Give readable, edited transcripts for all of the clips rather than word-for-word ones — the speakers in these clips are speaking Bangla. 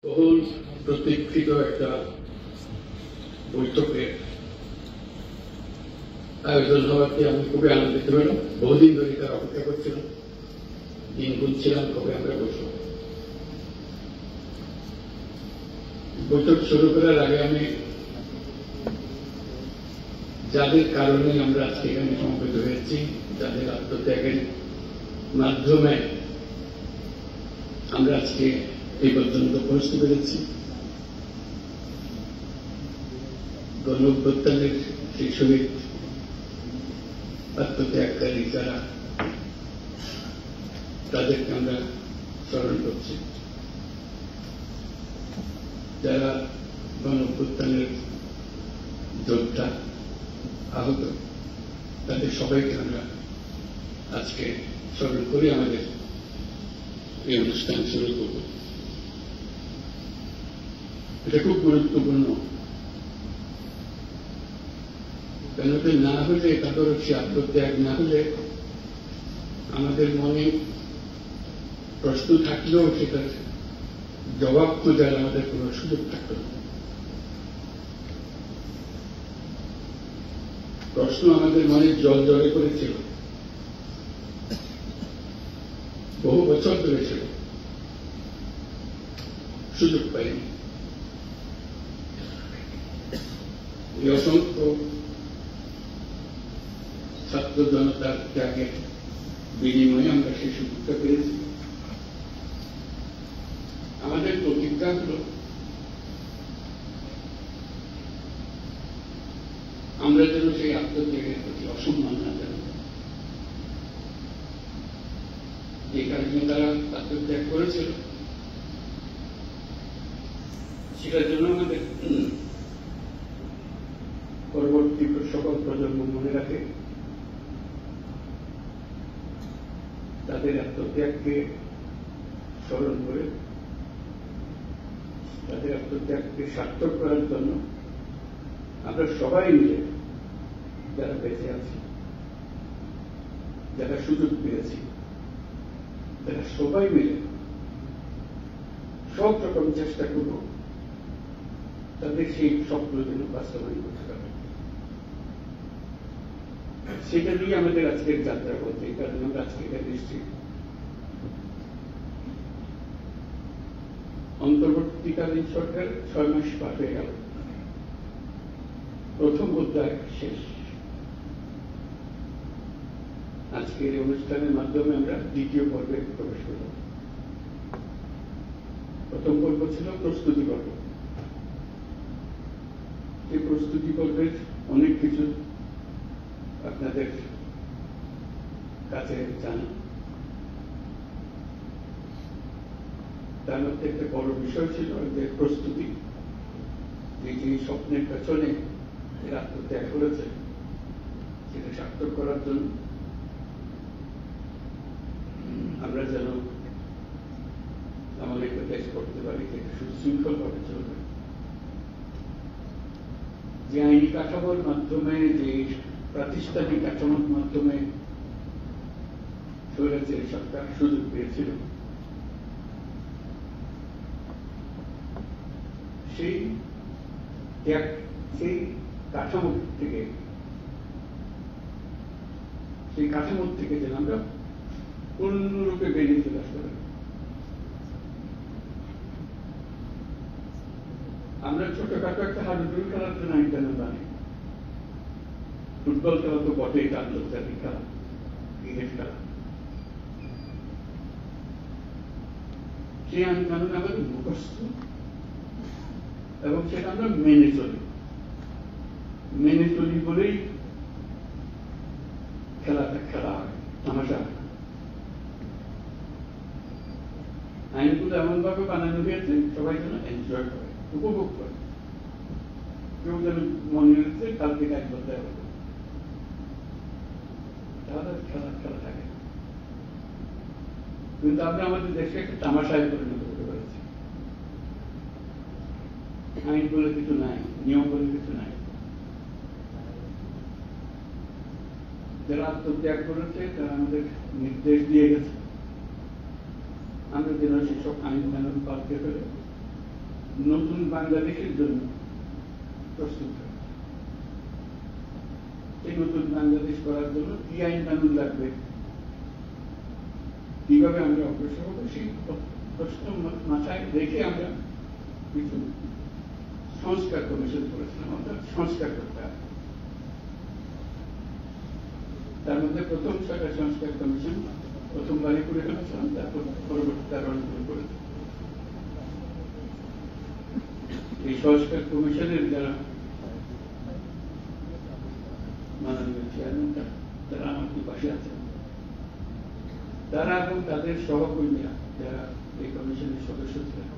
বহুল প্রতীক্ষিত একটা বৈঠকের আয়োজন হওয়াতে আমি খুবই আনন্দিত হলাম। বহুদিন ধরে তার অপেক্ষা করছিলাম, দিন গুনছিলাম কবে আমরা বসব। বৈঠক শুরু করার আগে আমি যাদের কারণে আমরা আজকে এখানে সমবেত হয়েছি, যাদের আত্মত্যাগের মাধ্যমে আমরা আজকে এই পর্যন্ত পৌঁছতে পেরেছি, গণঅভ্যুত্থানের সেই শহীদ আত্মত্যাগকারী যারা, তাদেরকে আমরা স্মরণ করছি। যারা গণঅভ্যুত্থানের যোদ্ধা আহত, তাদের সবাইকে আমরা আজকে স্মরণ করে আমাদের এই অনুষ্ঠান শুরু করব। এটা খুব গুরুত্বপূর্ণ, কেন না হলে তাদের সে আত্মত্যাগ না হলে আমাদের মনে প্রশ্ন থাকলেও সেটার জবাব খোঁজার আমাদের কোন সুযোগ থাকত না। প্রশ্ন আমাদের মনে জল জলে করেছিল, বহু বছর ধরে ছিল, সুযোগ পাইনি। এই অসংখ্য ছাত্র জনতার ত্যাগের বিনিময়ে আমরা সেই সুযোগটা পেয়েছি। আমাদের প্রতিজ্ঞা হল আমরা যেন সেই আত্মত্যাগের প্রতি অসম্মান না জানাই। যে কারণে তারা আত্মত্যাগ করেছিল, সেটার জন্য আমাদের পরবর্তী সকল প্রজন্ম মনে রাখে, তাদের আত্মত্যাগকে স্মরণ করে তাদের আত্মত্যাগকে সার্থক করার জন্য আমরা সবাই মিলে, যারা বেঁচে আছি, যারা সুযোগ পেয়েছি, তারা সবাই মিলে সব রকম চেষ্টা করব তাদের সেই স্বপ্ন যেন বাস্তবায়ন করতে পারে। সেটা নিয়ে আমাদের আজকের যাত্রা করতে, এই কারণে আমরা আজকে এখানে এসেছি। অন্তর্বর্তীকালীন সরকার 6 মাস পার হয়ে গেল, প্রথম অধ্যায় শেষ। আজকের এই অনুষ্ঠানের মাধ্যমে আমরা দ্বিতীয় পর্বে প্রবেশ করলাম। প্রথম পর্ব ছিল প্রস্তুতি পর্ব। এই প্রস্তুতি পর্বের অনেক কিছু আপনাদের কাছে জানা, তার মধ্যে একটা বড় বিষয় ছিল যে প্রস্তুতি, যে স্বপ্নের পেছনে এরা আত্মত্যাগ করেছে সেটা সার্থক করার জন্য আমরা যেন আমাদের একটা দেশ করতে পারি যেটা সুশৃঙ্খল ভাবে চলবে, যে আইনি কাঠামোর মাধ্যমে, যে প্রাতিষ্ঠানিক কাঠামোর মাধ্যমে স্বৈরাচারী সরকার সুযোগ পেয়েছিল, সেই কাঠামো থেকে যেন আমরা পূর্ণরূপে বেরিয়ে চলে আসতে পারি। আমরা ছোটখাটো একটা হাডুডুল খেলার জন্য আইন কানুন বানাই। ফুটবল খেলা তো বটেই, আন্তর্জাতিক খেলা, ক্রিকেট খেলা, সেই আইন কানুন আমাদের মুখস্থ এবং সেটা আমরা মেনে চলি বলেই খেলাটা খেলা হয়, তামাশা। আইনগুলো এমন ভাবে বানানো হয়েছে সবাই যেন এনজয় করে, উপভোগ করে। কেউ যেন মনে হচ্ছে কালকে এক বলতে হবে, তাহলে খেলা থাকে। কিন্তু আমরা আমাদের দেশকে একটা তামাশায় পরিণত করতে পেরেছি। আইন বলে কিছু নাই, নিয়ম বলে কিছু নাই। যারা আত্মত্যাগ করেছে তারা আমাদের নির্দেশ দিয়ে গেছে, আমরা যেন সেসব আইন কানুন পাল্টে ফেলে নতুন বাংলাদেশের জন্য প্রস্তুত হয়। এই নতুন বাংলাদেশ করার জন্য কি আইন কানুন লাগবে, কিভাবে আমরা অগ্রসর হবো, সেই প্রশ্ন মাথায় রেখে আমরা কিছু সংস্কার কমিশন করেছিলাম। আমরা সংস্কার করতে হবে। তার মধ্যে প্রথম 6টা সংস্কার কমিশন প্রথমবারে করে ফেলেছিলাম, তারপর পরবর্তী আরো করেছে। এই সংস্কার কমিশনের যারা মাননীয় চেয়ারম্যান, তারা আমাদের পাশে আছেন। তারা এবং তাদের সহকর্মীরা যারা এই কমিশনের সদস্য ছিলেন,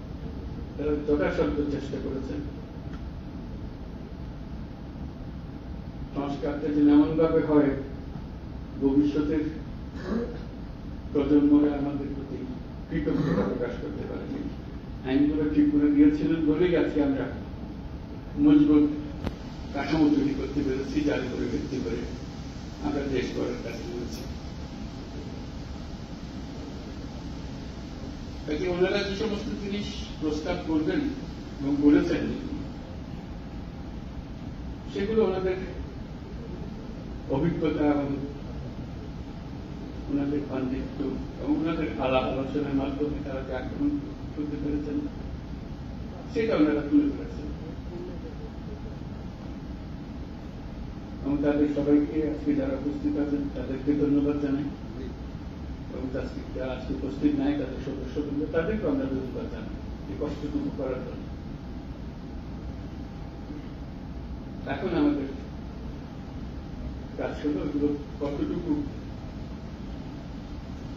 তারা যথাসাধ্য চেষ্টা করেছেন সংস্কারটা যেন এমন ভাবে হয় ভবিষ্যতের প্রজন্মরা আমাদের প্রতি কৃতজ্ঞতা প্রকাশ করতে পারে। আইনগুলো ঠিক করে দিয়েছিলেন বলেই আজকে আমরা মজবুত কাঠামো তৈরি করতে পেরেছি, যার উপরে ভিত্তি করে আমরা দেশ গড়ার কাছে নিয়েছি। কাজে ওনারা যে সমস্ত জিনিস প্রস্তাব করবেন এবং বলেছেন, সেগুলো ওনাদের অভিজ্ঞতা এবং ওনাদের পাণ্ডিত্য এবং ওনাদের আলাপ আলোচনার মাধ্যমে তারা যে আক্রমণ করতে পেরেছেন, সেটা ওনারা তুলে ধরেছেন। এবং তাদের সবাইকে আজকে যারা উপস্থিত আছেন তাদেরকে ধন্যবাদ জানাই, এবং যারা আজকে উপস্থিত নাই তাদের সদস্যবৃন্দ, তাদেরকে আমরা ধন্যবাদ জানাই এই কষ্টটুকু করার জন্য। এখন আমাদের কাজ হলো এগুলো কতটুকু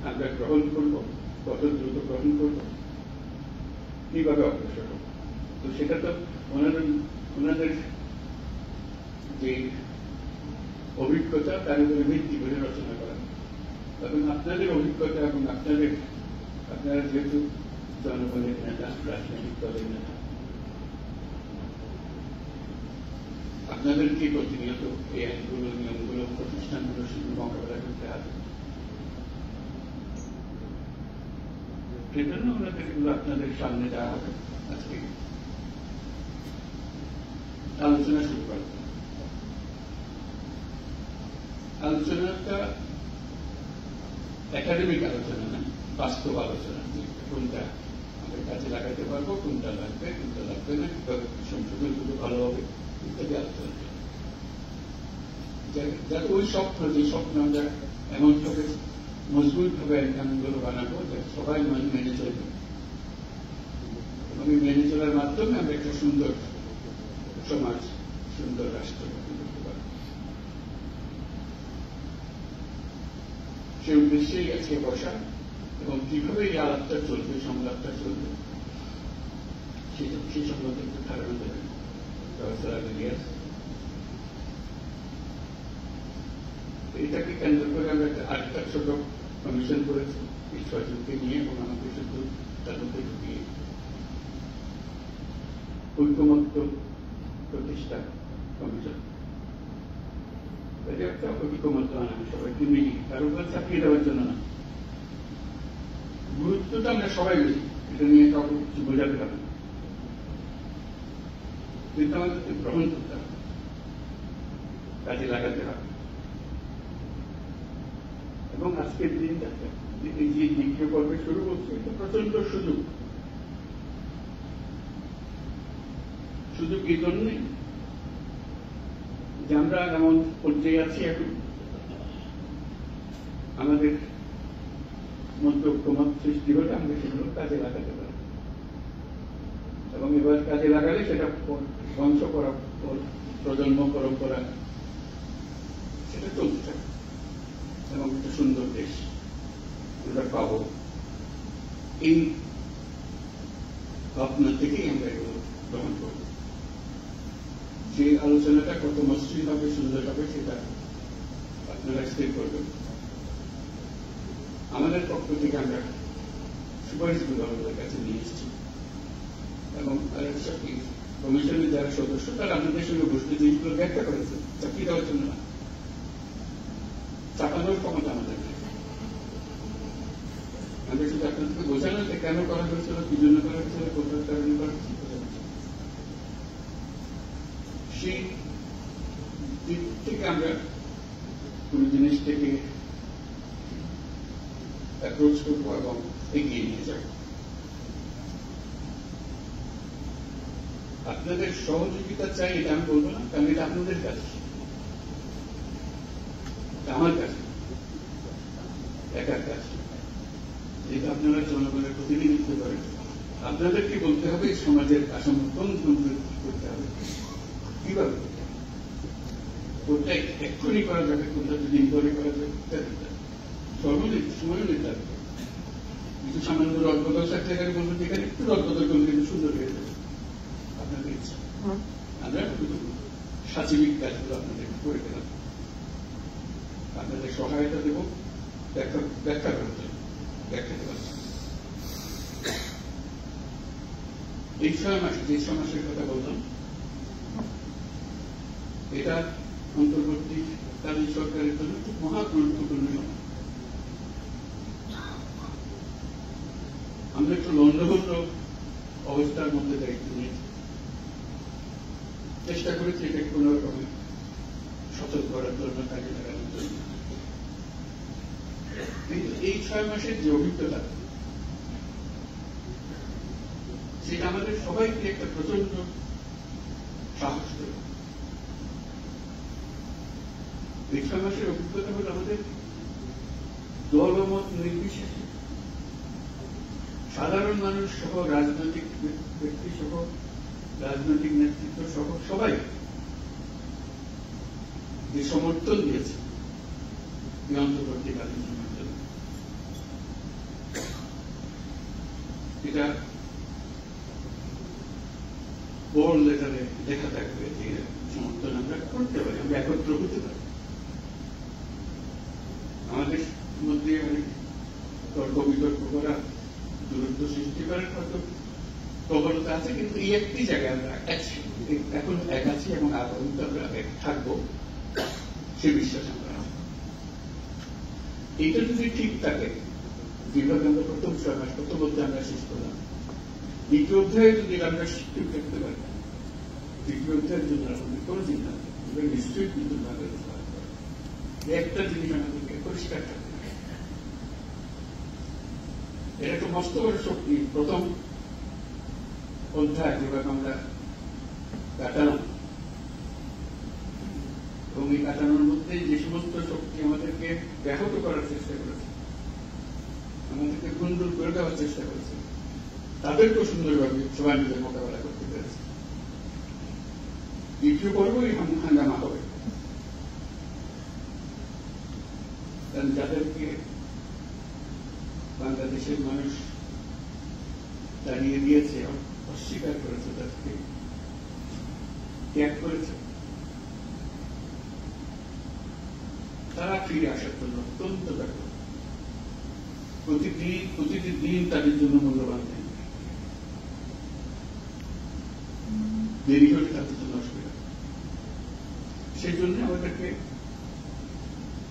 আমরা গ্রহণ করব, কত দ্রুত গ্রহণ করব, কিভাবে অগ্রসর হব। তো সেটা তো ওনাদের যে অভিজ্ঞতা তার উপরে ভিত্তি করে রচনা করা। তখন আপনাদের অভিজ্ঞতা এবং আপনারা যেহেতু জনগণের নেতা, রাজনৈতিক দলের নেতা, আপনাদেরকে প্রতিনিয়ত এই আইনগুলো, নিয়মগুলো, প্রতিষ্ঠানগুলো শুধু মোকাবেলা করতে হবে। সেজন্য ওনাদের এগুলো আপনাদের সামনে দেওয়া হবে। আজকে আলোচনা শুরু করব। আলোচনাটা একাডেমিক আলোচনা না, বাস্তব আলোচনা। কোনটা আমরা কাজে লাগাতে পারবো, কোনটা লাগবে, কোনটা লাগবে না, কিভাবে সংশোধনগুলো ভালো হবে, ইত্যাদি আলোচনা। যাতে ওই স্বপ্ন, যে স্বপ্ন আমরা এমন ভাবে মজবুত ভাবে আইনগুলো বানাবো যাতে সবাই মেনে চলবে, এবং এই মেনে চলার মাধ্যমে আমরা একটা সুন্দর সমাজ, সুন্দর রাষ্ট্র গঠন করতে পারব। সেই উদ্দেশ্যেই আজকে বসা, এবং কিভাবে এই আলাপটা চলবে, সংলাপটা চলবে, সেই সম্বন্ধে একটু ধারণা দেবেন প্রফেসর আলিয়াস। এটাকে কেন্দ্র করে আমরা আরেকটা ছোট কমিশন করেছি এই 6 জনকে নিয়ে, এবং আমাকে শুধু তার মধ্যে ঢুকিয়ে ঐকমত্য প্রতিষ্ঠা কমিশন। একটা ঐকমত্য আনা, সবাইকে মিলিয়ে তার উপর চাপিয়ে দেওয়ার জন্য না। গুরুত্বটা আমরা সবাই বুঝি, এটা নিয়ে কাউকে কিছু বোঝাতে হবে না, কিন্তু আমাদেরকে গ্রহণ করতে হবে, কাজে লাগাতে হবে। এবং আজকের দিনটাতে এই যে দ্বিতীয় পর্বে শুরু করছে, এটা প্রচন্ড সুযোগ। সুযোগ এই জন্যই যে আমরা এমন পর্যায়ে আছি এখন, আমাদের মধ্যে ঐক্যমত সৃষ্টি হলে আমরা সেগুলো কাজে লাগাতে পারি, এবং এবার কাজে লাগালে সেটা বংশ প্রজন্ম পরম্পরা সেটা চলতে থাকে, এবং একটা সুন্দর দেশ আমরা পাব। এই ভাবনা থেকেই আমরা এগুলো গ্রহণ করব। যে আলোচনাটা কত মসৃণ হবে, সুন্দর হবে, সেটা আপনারা স্থির করবেন। আমাদের পক্ষ থেকে আমরা সুপারিশগুলো আমাদের কাছে নিয়ে এসেছি, এবং কমিশনের যারা সদস্য তারা আমাদের সঙ্গে বসতে জিনিসগুলো ব্যাখ্যা করেছে, চাকরি দেওয়ার জন্য না, চাপানোর ক্ষমতা আমাদের নেই। আমরা শুধু আপনাদেরকে বোঝানো যে কেন করা হয়েছিল, কি জন্য করা হয়েছিল, কোথার কারণে করা হয়েছিল, দিক থেকে আমরা কোন জিনিসটাকে অ্যাপ্রোচ করবো এবং এগিয়ে নিয়ে যাব। আপনাদের সহযোগিতা চাই এটা আমি বলবো না, কারণ এটা আপনাদের কাজ, আমার কাজ, একার কাজ। যেটা আপনারা জনগণের প্রতিনিধিত্ব করেন, আপনাদেরকে বলতে হবে সমাজের কাঠামো কোন করতে হবে, কিভাবে কোনটা এক্ষুনি করা যাবে, কোনটা দুদিন পরে করা যাবে, সময় নির্ধারণ করে কিছু সামান্য রদবদল থাকলে এখানে বলবো যেখানে একটু রদবদল করলে কিন্তু সুন্দর হয়ে যাবে আপনাদের ইচ্ছা। আমরা সাচিবিক কাজগুলো আপনাদের করে দিলাম, আপনাদের সহায়তা দেব ব্যাখ্যা করার জন্য, ব্যাখ্যা দেওয়ার জন্য। এই 6 মাস যে 6 মাসের কথা বললাম, এটা অন্তর্বর্তীকালীন সরকারের জন্য খুব মহা গুরুত্বপূর্ণ সময়। আমরা একটু লন্ডভন্ড অবস্থার মধ্যে দায়িত্ব নিয়ে চেষ্টা করেছি এটাকে কোন রকমে সচল করার জন্য, কাজে লাগানোর জন্য। কিন্তু এই 6 মাসের যে অভিজ্ঞতা, সেটা আমাদের সবাইকে একটা প্রচন্ড সাহস দেবে। এই 6 মাসের অভিজ্ঞতা হল আমাদের দলমত নির্বিশেষে সাধারণ মানুষ সহ, রাজনৈতিক ব্যক্তি সহ, রাজনৈতিক নেতৃত্ব সহ সবাই যে সমর্থন দিয়েছে অন্তর্বর্তীকালীন সময়ের জন্য, এটা বোল্ড লেটারে লেখা থাকবে যে সমর্থন আমরা করতে পারি, আমরা একত্র হতে পারি। আমাদের মধ্যে অনেক তর্ক বিতর্ক করা, দূরত্ব সৃষ্টি করার হয়তো প্রবণতা আছে, কিন্তু এই একটি জায়গায় আমরা এখন এক আছি এবং আগামীতে আমরা এক থাকবো, সে বিশ্বাস আমরা আছে। এইটা যদি ঠিক থাকে, যেভাবে আমরা প্রথম 6 মাস প্রথম অধ্যায় আমরা শেষ করলাম, দ্বিতীয় অধ্যায়ে যদি আমরা ঠিক থাকতে পারি, তৃতীয় অধ্যায়ের জন্য আমাদের কোনো চিন্তা নেই, আমরা নিশ্চয়ই কিন্তু বাংলাদেশ একটা জিনিস আমাদেরকে পরিষ্কার থাকতে হবে, এটা একটা মস্ত বড় শক্তি। প্রথম অধ্যায় যেভাবে আমরা কাটালাম, এবং এই কাটানোর মধ্যে যে সমস্ত শক্তি আমাদেরকে ব্যাহত করার চেষ্টা করেছে, আমাদেরকে গুণদূর করে দেওয়ার চেষ্টা করেছে, তাদেরকেও সুন্দরভাবে সবাই মিলে মোকাবেলা করতে পেরেছে। দ্বিতীয় পর্বই হাঙ্গামা হবে, কারণ যাদেরকে বাংলাদেশের মানুষ দাঁড়িয়ে দিয়েছে, অস্বীকার করেছে, তাদেরকে ত্যাগ করেছে, তারা ফিরে আসার জন্য অত্যন্ত ব্যাপক, প্রতিটি দিন তাদের জন্য মূল্যবান নেই, দেরি হলে তাদের জন্য অসুবিধা। সেই জন্য আমাদেরকে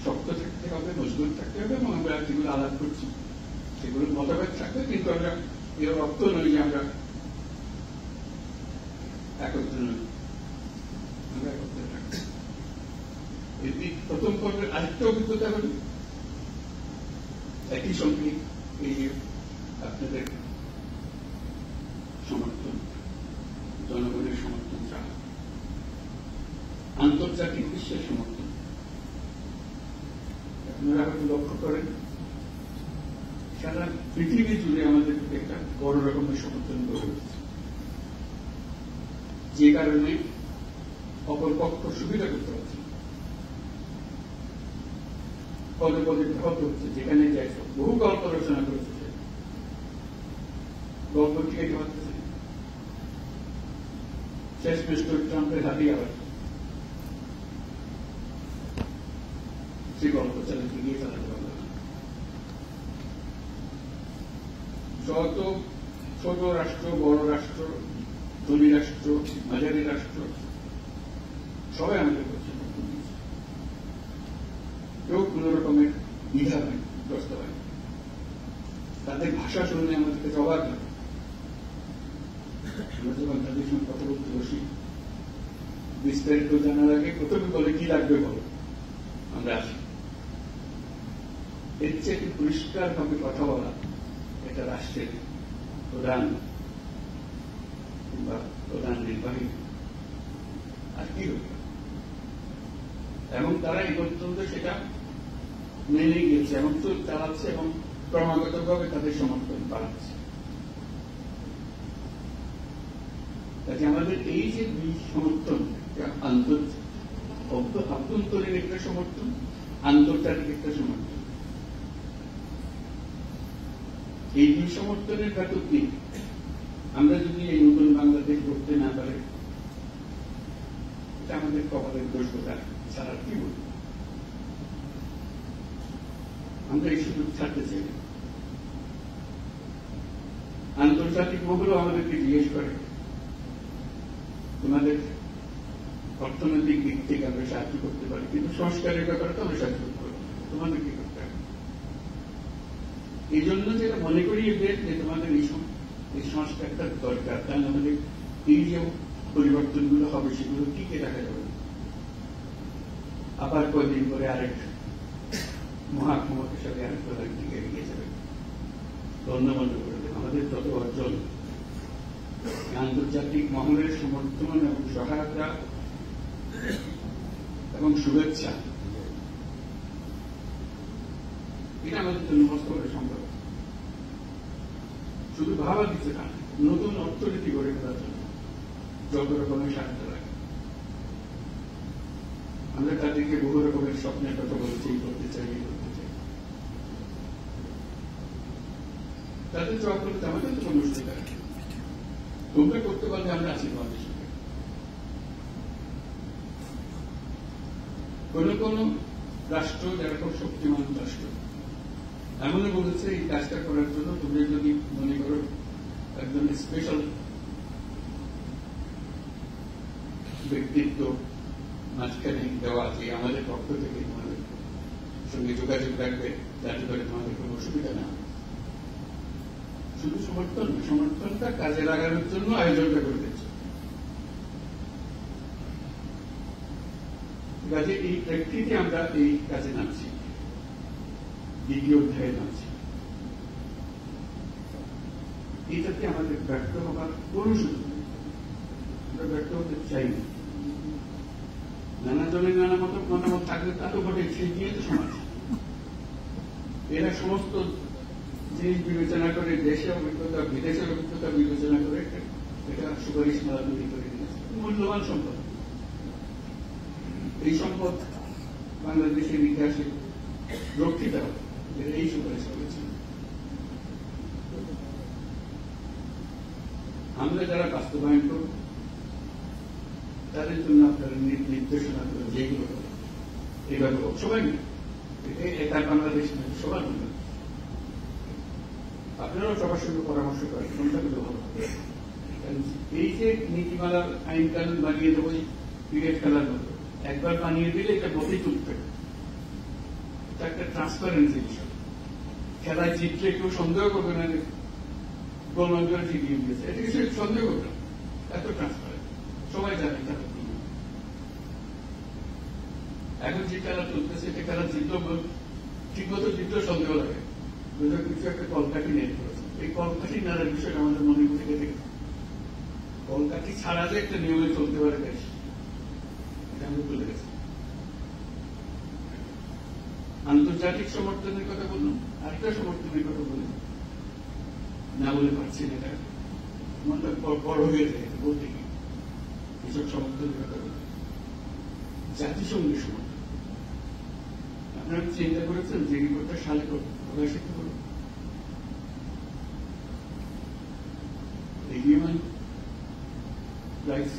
শক্ত থাকতে হবে, মজবুত থাকতে হবে, এবং আমরা যেগুলো আলাপ করছি সেগুলোর মতভেদ থাকবে, কিন্তু আমরা এর অর্থ নই যে আমরা একত্র নই, আমরা একত্রে থাকবো। এটি প্রথম পর্বের আরেকটা অভিজ্ঞতা হল একই সঙ্গে এই যে আপনাদের সমর্থন, জনগণের সমর্থন চাওয়া, আন্তর্জাতিক বিশ্বের সমর্থন। আপনারা হয়তো লক্ষ্য করেন সারা পৃথিবী জুড়ে আমাদের একটা বড় রকমের সমর্থন গড়ে উঠেছে, যে কারণে অপর পক্ষ সুবিধা করতে পারছে, পদে পদে ব্যাহত হচ্ছে। যেখানে যাই বহু গল্প রচনা করেছে, গল্প টিকে পারতেছে, শেষ মিস্টার ট্রাম্পের হাতেই আবার সেই গল্প চালাতে গিয়ে চালাতে পারবে না। যত ছোট রাষ্ট্র, বড় রাষ্ট্র, ধনী রাষ্ট্র, মাঝারি রাষ্ট্র, সবাই আমাদের করছে, কেউ কোন রকমের দ্বিধা হয়, গ্রস্ত হয়। তাদের ভাষা শুনলে আমাদেরকে অবাক লাগে। আমরা যখন তাদের সঙ্গে কথা বলতে বসি, বিস্তারিত জানার আগে প্রথমে বলে কি লাগবে বলো, আমরা আসি। এর চেয়ে পরিষ্কার ভাবে কথা বলা এটা রাষ্ট্রের প্রধান কিংবা প্রধান নির্বাহী আর কি হবে, এবং তারা এই পর্যন্ত সেটা মেনে গিয়েছে এবং চালাচ্ছে এবং ক্রমাগতভাবে তাদের সমর্থন বাড়াচ্ছে। কাজে আমাদের এই যে দুই সমর্থন, আভ্যন্তরীণ একটা সমর্থন, আন্তর্জাতিক একটা সমর্থন, এই দুই সমর্থনের ব্যাপার কি আমরা যদি এই নতুন বাংলাদেশ করতে না পারি, এটা আমাদের কপালের দোষ ছাড়া কি বলব। আমরা এই সুযোগ ছাড়তে চাই। আন্তর্জাতিক মহলও আমাদেরকে জিজ্ঞেস করে তোমাদের অর্থনৈতিক দিক থেকে আমরা সাহায্য করতে পারি, কিন্তু সংস্কারের ব্যাপারে তো আমরা সাহায্য করতে পারি, তোমাদের কি করতে হবে। এই জন্য যেটা মনে করিয়ে দেয় যে তোমাদের এই সংস্কারটা দরকার, তাহলে আমাদের এই যে পরিবর্তনগুলো হবে সেগুলো টিকে রাখা যাবে। আবার কয়েকদিন পরে আরেক মহাক্ষমতার সাথে আরেক প্রধান দিকে এগিয়ে যাবে, গণ্যমান্য করে দেবে। আমাদের তত অর্জন আন্তর্জাতিক মহলের সমর্থন এবং সহায়তা এবং শুভেচ্ছা, এটা আমাদের জন্য বাস্তবে সম্ভব। শুধু ভাবা দিচ্ছে না, নতুন অর্থনীতি গড়ে তোলার জন্য যত রকমের সাহায্য লাগে। আমরা তাদেরকে বহু রকমের স্বপ্নের কথা বলছি, করতে চাই, করতে চাই। তাদের জবাব করতে আমাদের তো কোনো অসুবিধা নেই, তোমরা করতে পারলে আমরা আছি তোমাদের সঙ্গে। কোন কোন রাষ্ট্র যারা খুব শক্তিমান রাষ্ট্র এমনও বলেছে এই কাজটা করার জন্য তুমি যদি মনে করো একজন স্পেশাল ব্যক্তিত্ব মাঝখানে দেওয়া আছে, আমাদের পক্ষ থেকে তোমাদের সঙ্গে যোগাযোগ রাখবে, যাতে করে তোমাদের কোনো অসুবিধা না হয়। শুধু সমর্থন, সমর্থনটা কাজে লাগানোর জন্য আয়োজনটা করে দিচ্ছে। কাজে এই প্রেক্ষিতে আমরা এই কাজে নামছি, দ্বিতীয় অধ্যায়ে নামছি। এটাতে আমাদের ব্যর্থ হবার কোন সুযোগ নেই, আমরা ব্যর্থ হতে চাই না। নানা জনের নানা মতামত থাকলে তা তো ঘটে, সেই দিয়ে তো সমাজ। এরা সমস্ত জিনিস বিবেচনা করে, দেশের অভিজ্ঞতা বিদেশের অভিজ্ঞতা বিবেচনা করে এটা সুপারিশ মালা তৈরি করে দিয়েছে। মূল্যবান সম্পদ, এই সম্পদ বাংলাদেশের ইতিহাসে রক্ষিত হবে, এই সুপারিশ করেছে। আমরা যারা বাস্তবায়ন করব তাদের জন্য আপনারা নির্দেশনা করেন, যেগুলো এইভাবে সবাই নেই, এটা বাংলাদেশ নয়, সবার বাংলাদেশ। আপনারাও সবার সঙ্গে পরামর্শ করেন, কোনটা কিন্তু ভালো হবে। এই যে নীতিমালার আইন কানুন বানিয়ে দেবো ক্রিকেট খেলার মতো, একবার বানিয়ে দিলে এটা মতেই তুলতে হবে। এটা একটা ট্রান্সপারেন্সি বিষয়। খেলায় জিতলে কেউ সন্দেহ করবে না যে গোল করে জিতিয়ে দিয়েছে, এটা কিছু সন্দেহ করবে না, এত ট্রান্সপারেন্ট, সবাই জানে খেলা। এখন যে খেলা চলতেছে এটা খেলা জিতল, ঠিক মতো জিতলেও সন্দেহ লাগে, কিছু একটা কলকাঠি নেট করেছে। এই কলকাঠি নাড়ার বিষয়টা আমাদের মনে থেকে দেখে, কলকাঠি ছাড়া যে একটা নিয়মে চলতে পারে দেশ, এটা আমি বলে গেছি। আন্তর্জাতিক সমর্থনের কথা বললাম, আরেকটা সমর্থনের কথা বললাম, না বলে পারছি না, এটা মনটা বড় হয়ে যায় বলতে কি। এসব সমর্থনের কথা বললাম, জাতিসংঘের সমর্থন। আপনারা চিন্তা করেছেন যে রিপোর্টটা সালে প্রকাশিত হল, human rights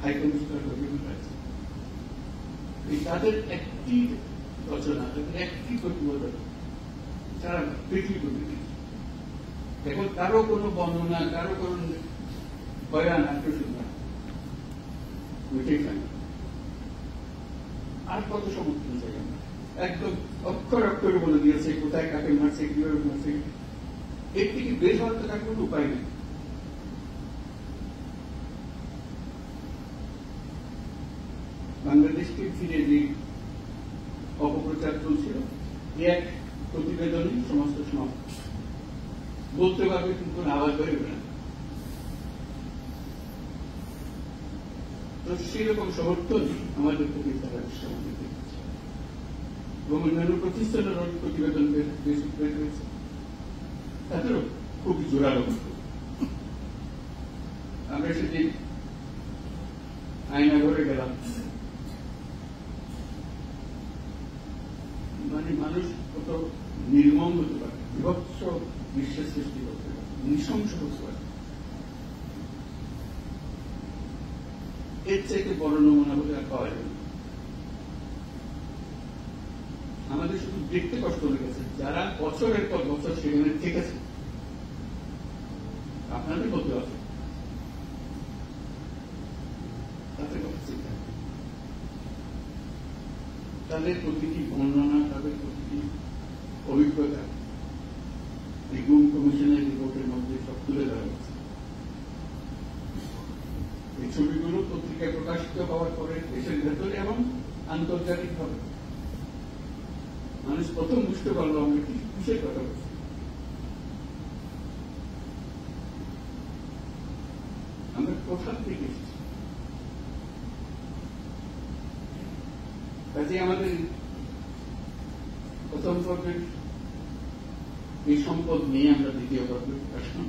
high commissioner for human rights, তাদের একটি রচনা, তাদের একটি প্রতিবেদন সারা পৃথিবী করে দিয়েছে। এখন কারো কোনো বর্ণনা, কারো কোনো বয়ান আকর্ষণ না, ওইটাই খাই। আর কত সমর্থন চাই আমরা, একদম অক্ষর অক্ষরে বলে দিয়েছে কোথায় কাকে মারছে, কিভাবে মারছে। এর থেকে বের হওয়ার তো তার কোনো উপায় নেই। বাংলাদেশকে ফিরে যে অপপ্রচার চলছিল এক প্রতিবেদনে সমস্ত সমাপ্ত বলতে পারবে কিন্তু আওয়াজ বেরোবে না। তো সেরকম সমর্থন আমাদের প্রতি তারা সমাজে দিচ্ছে এবং অন্যান্য প্রতিষ্ঠানের প্রতিবেদন বের হয়েছে তাদেরও খুব জোরালো। আমরা সেদিন আয়নাঘরে গেলাম, মানে মানুষ কত নির্মম হতে পারে, বিভৎস বিশ্বাস সৃষ্টি করতে পারে, নৃশংস হতে পারে, এর চাইতে বড় নমুনা বলে আর পাওয়া যাবে না। আমাদের শুধু দেখতে কষ্ট লেগেছে, যারা বছরের পর বছর সেখানে থেকেছে আপনাদের বলতে হবে তাদের কথা চিন্তা, তাদের প্রতিটি বর্ণনা, তাদের প্রতিটি অভিজ্ঞতা এই গুম কমিশনের রিপোর্টের মধ্যে সব তুলে ধরা হয়েছে। এই ছবিগুলো পত্রিকায় প্রকাশিত হওয়ার পরে দেশের ভেতরে এবং আন্তর্জাতিকভাবে মানুষ প্রথম বুঝতে পারলো আমরা কি কিসের কথা বলছি। আমরা কোথা থেকে এসেছি। কাজে আমাদের প্রথম পর্বের এই সম্পদ নিয়ে আমরা দ্বিতীয় পর্বে আসলাম।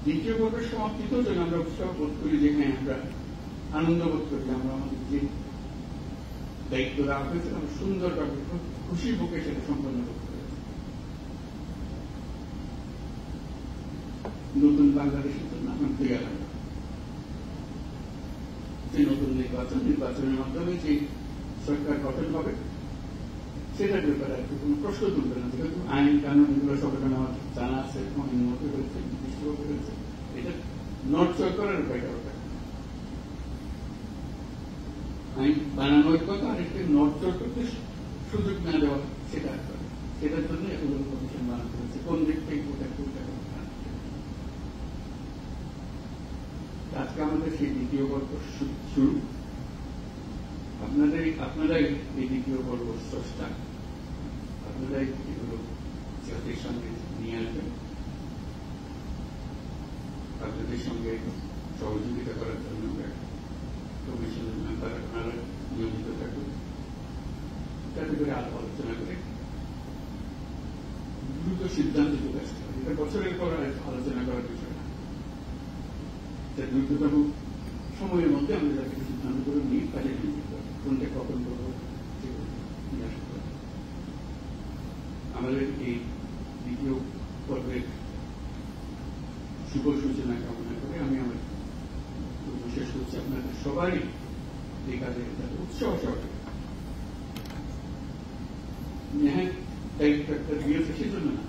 দ্বিতীয় পর্বের সমাপ্তিতেও যেন আমরা উৎসাহ বোধ করি, যে হ্যাঁ আমরা আনন্দ বোধ করি, আমরা আমাদের যে দায়িত্ব দেওয়া হয়েছে আমরা সুন্দরভাবে খুশি বুকে সেটা সম্পন্ন করতে পেরেছি। নতুন বাংলাদেশের জন্য আমরা তৈরি হলাম। যে নতুন নির্বাচনের মাধ্যমে যে সরকার গঠন হবে সেটার ব্যাপারে আর কোনো প্রশ্ন তুলবে না, যেহেতু আইন কানুন এগুলো সব আমার জানা আছে, মতে হয়েছে, নির্দিষ্টভাবে হয়েছে, এটা নড়চড় করার উপায়টা ওটা আইন বানানোর কথা, আরেকটা নড়চড় করতে সুযোগ না দেওয়া সেটা করে, সেটার জন্য এগুলো কমিশন বানাতে হয়েছে। কোন দিক থেকে আজকে আমাদের সেই দ্বিতীয় পর্ব শুরু। আপনারাই এই দ্বিতীয় পর্ব স্রষ্টা, আপনারাই এগুলো জাতির সঙ্গে নিয়ে আসবেন। আপনাদের সঙ্গে সহযোগিতা করার জন্য কমিশনের মেম্বার আপনারা নিয়োজিত থাকবেন, যাতে করে আরো আলোচনা করে দ্রুত সিদ্ধান্ত চলে আসতে হবে। এটা বছরের পর আলোচনা করার বিষয় না, দ্রুততম সময়ের মধ্যে আমরা যাতে সিদ্ধান্ত করে নিয়ে কাজে নিয়ে যেতে পারি, কোনটা কখন করবো নিয়ে আসতে পারি। আমাদের এই দ্বিতীয় পর্বের শুভ সূচনা কামনা করে আমি আমার শেষ করছি। আপনাদের সবাই এই কাজে উৎসাহ সহকারে দায়িত্ব একটা দিয়েছে সেজন্য না,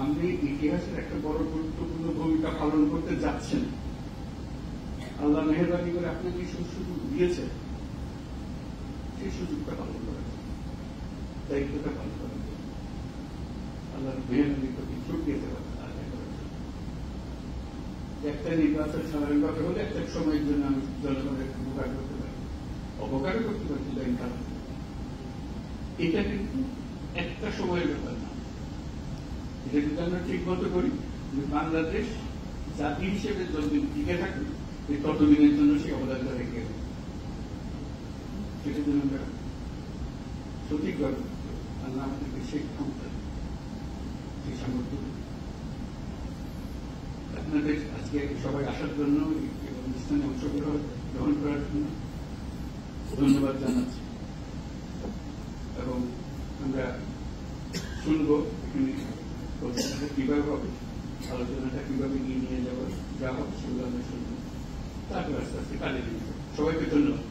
আপনি ইতিহাসের একটা বড় গুরুত্বপূর্ণ ভূমিকা পালন করতে যাচ্ছেন। আল্লাহ মেহেরবানি করে আপনাকে সুযোগ দিয়েছে, সেই সুযোগটা পালন করার জন্য, দায়িত্বটা পালন করার জন্য, আল্লাহর মেহেরবানির প্রতি শুকরিয়া আদায় করার জন্য। একটা নির্বাচন স্বাভাবিকভাবে হলে একটা সময়ের জন্য আমি জনগণের উপকার করতে পারি, অপকারও করতে পারি, কারণ এটা কিন্তু একটা সময়ের ব্যাপার না। এটা যদি আমরা ঠিক মতো করি, বাংলাদেশ জাতি হিসেবে যতদিন টিকে থাকবে ততদিনের জন্য সেই অবদানটা রেখে যাবে। সেটার জন্য আমরা সঠিকভাবে আল্লাহ আমাদেরকে সেই ক্ষমতা, সেই সামর্থ্য। আপনাদের আজকে সবাই আসার জন্য, এই অনুষ্ঠানে অংশগ্রহণ করার জন্য ধন্যবাদ জানাচ্ছি। এবং আমরা শুনব এখানে কিভাবে হবে, আলোচনাটা কিভাবে নিয়ে যাওয়া হবে সেগুলো আমরা শুনবো, তারপর আস্তে আস্তে কাজে নিয়ে যাবো। সবাইকে ধন্যবাদ।